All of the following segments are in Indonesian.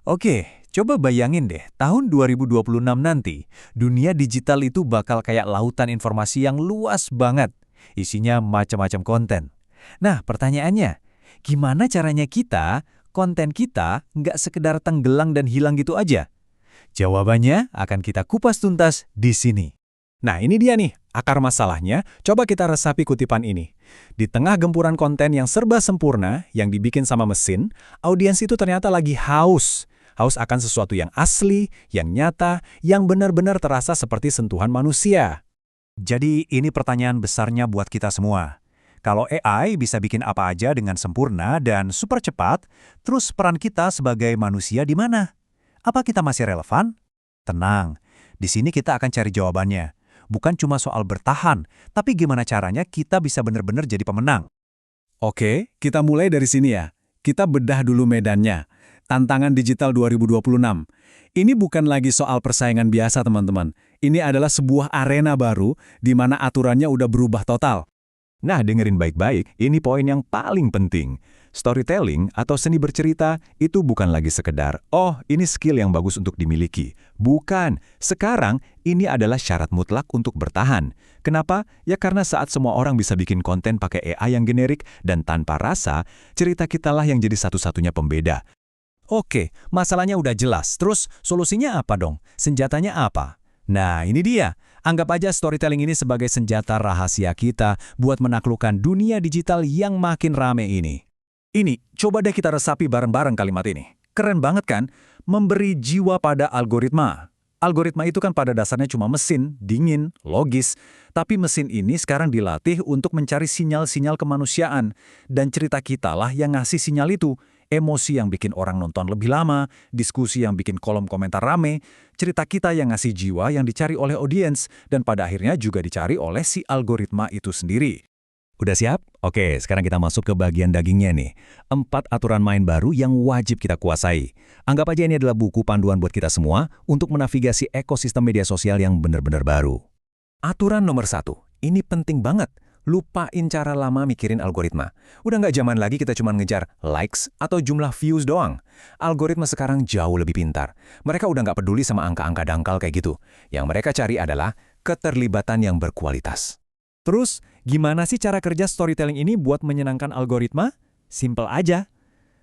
Oke, coba bayangin deh, tahun 2026 nanti, dunia digital itu bakal kayak lautan informasi yang luas banget. Isinya macam-macam konten. Nah, pertanyaannya, gimana caranya konten kita, nggak sekedar tenggelam dan hilang gitu aja? Jawabannya akan kita kupas tuntas di sini. Nah, ini dia nih, akar masalahnya. Coba kita resapi kutipan ini. Di tengah gempuran konten yang serba sempurna, yang dibikin sama mesin, audiens itu ternyata lagi haus. Haus akan sesuatu yang asli, yang nyata, yang benar-benar terasa seperti sentuhan manusia. Jadi ini pertanyaan besarnya buat kita semua. Kalau AI bisa bikin apa aja dengan sempurna dan super cepat, terus peran kita sebagai manusia di mana? Apa kita masih relevan? Tenang, di sini kita akan cari jawabannya. Bukan cuma soal bertahan, tapi gimana caranya kita bisa benar-benar jadi pemenang. Oke, kita mulai dari sini ya. Kita bedah dulu medannya. Tantangan Digital 2026. Ini bukan lagi soal persaingan biasa, teman-teman. Ini adalah sebuah arena baru di mana aturannya udah berubah total. Nah, dengerin baik-baik, ini poin yang paling penting. Storytelling atau seni bercerita itu bukan lagi sekedar, oh ini skill yang bagus untuk dimiliki. Bukan, sekarang ini adalah syarat mutlak untuk bertahan. Kenapa? Ya karena saat semua orang bisa bikin konten pakai AI yang generik dan tanpa rasa, cerita kitalah yang jadi satu-satunya pembeda. Oke, masalahnya udah jelas. Terus solusinya apa dong? Senjatanya apa? Nah, ini dia. Anggap aja storytelling ini sebagai senjata rahasia kita buat menaklukkan dunia digital yang makin rame ini. Ini, coba deh kita resapi bareng-bareng kalimat ini. Keren banget kan? Memberi jiwa pada algoritma. Algoritma itu kan pada dasarnya cuma mesin, dingin, logis. Tapi mesin ini sekarang dilatih untuk mencari sinyal-sinyal kemanusiaan. Dan cerita kita lah yang ngasih sinyal itu. Emosi yang bikin orang nonton lebih lama, diskusi yang bikin kolom komentar rame, cerita kita yang ngasih jiwa yang dicari oleh audiens, dan pada akhirnya juga dicari oleh si algoritma itu sendiri. Udah siap? Oke, sekarang kita masuk ke bagian dagingnya nih. 4 aturan main baru yang wajib kita kuasai. Anggap aja ini adalah buku panduan buat kita semua untuk menavigasi ekosistem media sosial yang benar-benar baru. Aturan nomor 1. Ini penting banget. Lupain cara lama mikirin algoritma. Udah nggak zaman lagi kita cuma ngejar likes atau jumlah views doang. Algoritma sekarang jauh lebih pintar. Mereka udah nggak peduli sama angka-angka dangkal kayak gitu. Yang mereka cari adalah keterlibatan yang berkualitas. Terus, gimana sih cara kerja storytelling ini buat menyenangkan algoritma? Simple aja.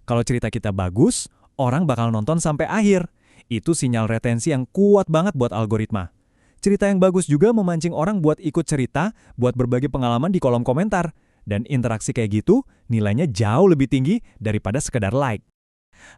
Kalau cerita kita bagus, orang bakal nonton sampai akhir. Itu sinyal retensi yang kuat banget buat algoritma. Cerita yang bagus juga memancing orang buat ikut cerita, buat berbagi pengalaman di kolom komentar. Dan interaksi kayak gitu, nilainya jauh lebih tinggi daripada sekedar like.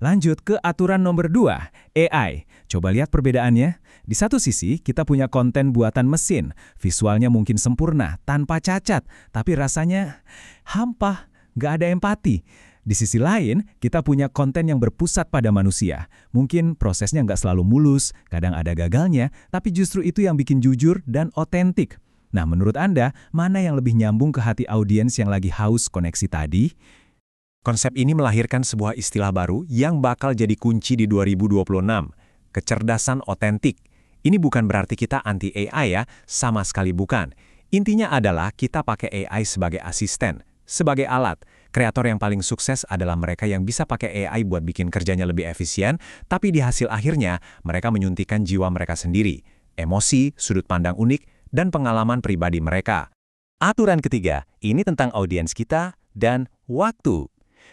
Lanjut ke aturan nomor 2, AI. Coba lihat perbedaannya. Di satu sisi, kita punya konten buatan mesin. Visualnya mungkin sempurna, tanpa cacat. Tapi rasanya hampa, nggak ada empati. Di sisi lain, kita punya konten yang berpusat pada manusia. Mungkin prosesnya nggak selalu mulus, kadang ada gagalnya, tapi justru itu yang bikin jujur dan otentik. Nah, menurut Anda, mana yang lebih nyambung ke hati audiens yang lagi haus koneksi tadi? Konsep ini melahirkan sebuah istilah baru yang bakal jadi kunci di 2026. Kecerdasan otentik. Ini bukan berarti kita anti AI ya, sama sekali bukan. Intinya adalah kita pakai AI sebagai asisten, sebagai alat. Kreator yang paling sukses adalah mereka yang bisa pakai AI buat bikin kerjanya lebih efisien, tapi di hasil akhirnya mereka menyuntikkan jiwa mereka sendiri, emosi, sudut pandang unik, dan pengalaman pribadi mereka. Aturan ketiga, ini tentang audiens kita dan waktu.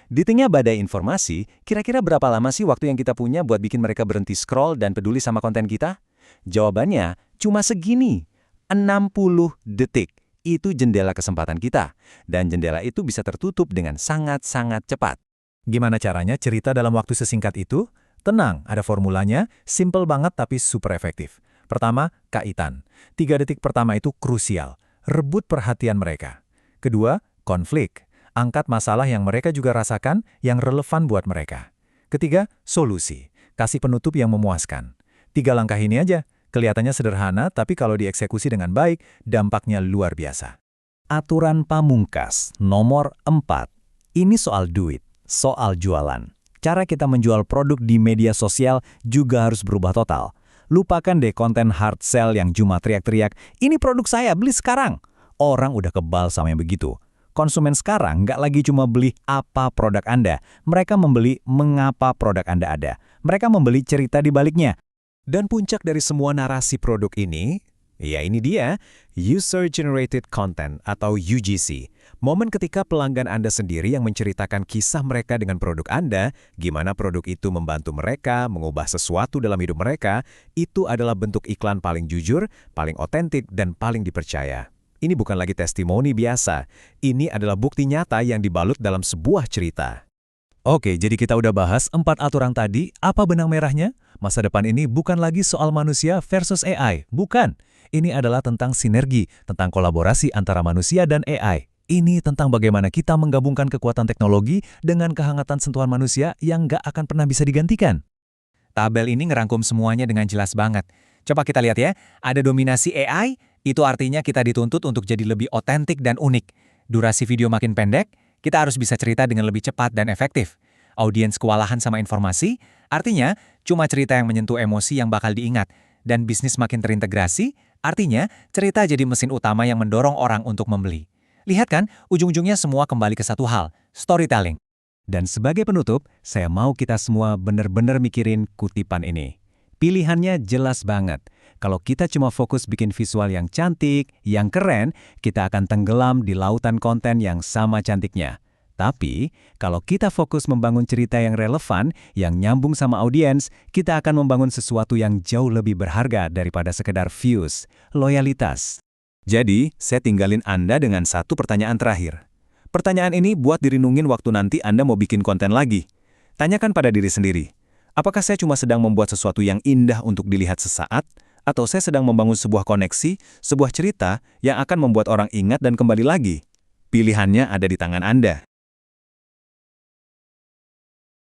Di tengah badai informasi, kira-kira berapa lama sih waktu yang kita punya buat bikin mereka berhenti scroll dan peduli sama konten kita? Jawabannya cuma segini, 60 detik. Itu jendela kesempatan kita. Dan jendela itu bisa tertutup dengan sangat-sangat cepat. Gimana caranya cerita dalam waktu sesingkat itu? Tenang, ada formulanya, simple banget tapi super efektif. Pertama, kaitan. 3 detik pertama itu krusial. Rebut perhatian mereka. Kedua, konflik. Angkat masalah yang mereka juga rasakan, yang relevan buat mereka. Ketiga, solusi. Kasih penutup yang memuaskan. 3 langkah ini aja. Kelihatannya sederhana, tapi kalau dieksekusi dengan baik, dampaknya luar biasa. Aturan pamungkas nomor 4. Ini soal duit, soal jualan. Cara kita menjual produk di media sosial juga harus berubah total. Lupakan deh konten hard sell yang cuma teriak-teriak, ini produk saya, beli sekarang. Orang udah kebal sama yang begitu. Konsumen sekarang nggak lagi cuma beli apa produk Anda, mereka membeli mengapa produk Anda ada. Mereka membeli cerita di baliknya. Dan puncak dari semua narasi produk ini, ya ini dia, User Generated Content atau UGC. Momen ketika pelanggan Anda sendiri yang menceritakan kisah mereka dengan produk Anda, gimana produk itu membantu mereka, mengubah sesuatu dalam hidup mereka, itu adalah bentuk iklan paling jujur, paling otentik, dan paling dipercaya. Ini bukan lagi testimoni biasa, ini adalah bukti nyata yang dibalut dalam sebuah cerita. Oke, jadi kita udah bahas 4 aturan tadi, apa benang merahnya? Masa depan ini bukan lagi soal manusia versus AI, bukan. Ini adalah tentang sinergi, tentang kolaborasi antara manusia dan AI. Ini tentang bagaimana kita menggabungkan kekuatan teknologi dengan kehangatan sentuhan manusia yang nggak akan pernah bisa digantikan. Tabel ini ngerangkum semuanya dengan jelas banget. Coba kita lihat ya, ada dominasi AI, itu artinya kita dituntut untuk jadi lebih otentik dan unik. Durasi video makin pendek, kita harus bisa cerita dengan lebih cepat dan efektif. Audiens kewalahan sama informasi, artinya cuma cerita yang menyentuh emosi yang bakal diingat. Dan bisnis makin terintegrasi, artinya cerita jadi mesin utama yang mendorong orang untuk membeli. Lihat kan, ujung-ujungnya semua kembali ke satu hal, storytelling. Dan sebagai penutup, saya mau kita semua benar-benar mikirin kutipan ini. Pilihannya jelas banget. Kalau kita cuma fokus bikin visual yang cantik, yang keren, kita akan tenggelam di lautan konten yang sama cantiknya. Tapi, kalau kita fokus membangun cerita yang relevan, yang nyambung sama audiens, kita akan membangun sesuatu yang jauh lebih berharga daripada sekedar views, loyalitas. Jadi, saya tinggalin Anda dengan satu pertanyaan terakhir. Pertanyaan ini buat direnungin waktu nanti Anda mau bikin konten lagi. Tanyakan pada diri sendiri, apakah saya cuma sedang membuat sesuatu yang indah untuk dilihat sesaat, atau saya sedang membangun sebuah koneksi, sebuah cerita yang akan membuat orang ingat dan kembali lagi? Pilihannya ada di tangan Anda.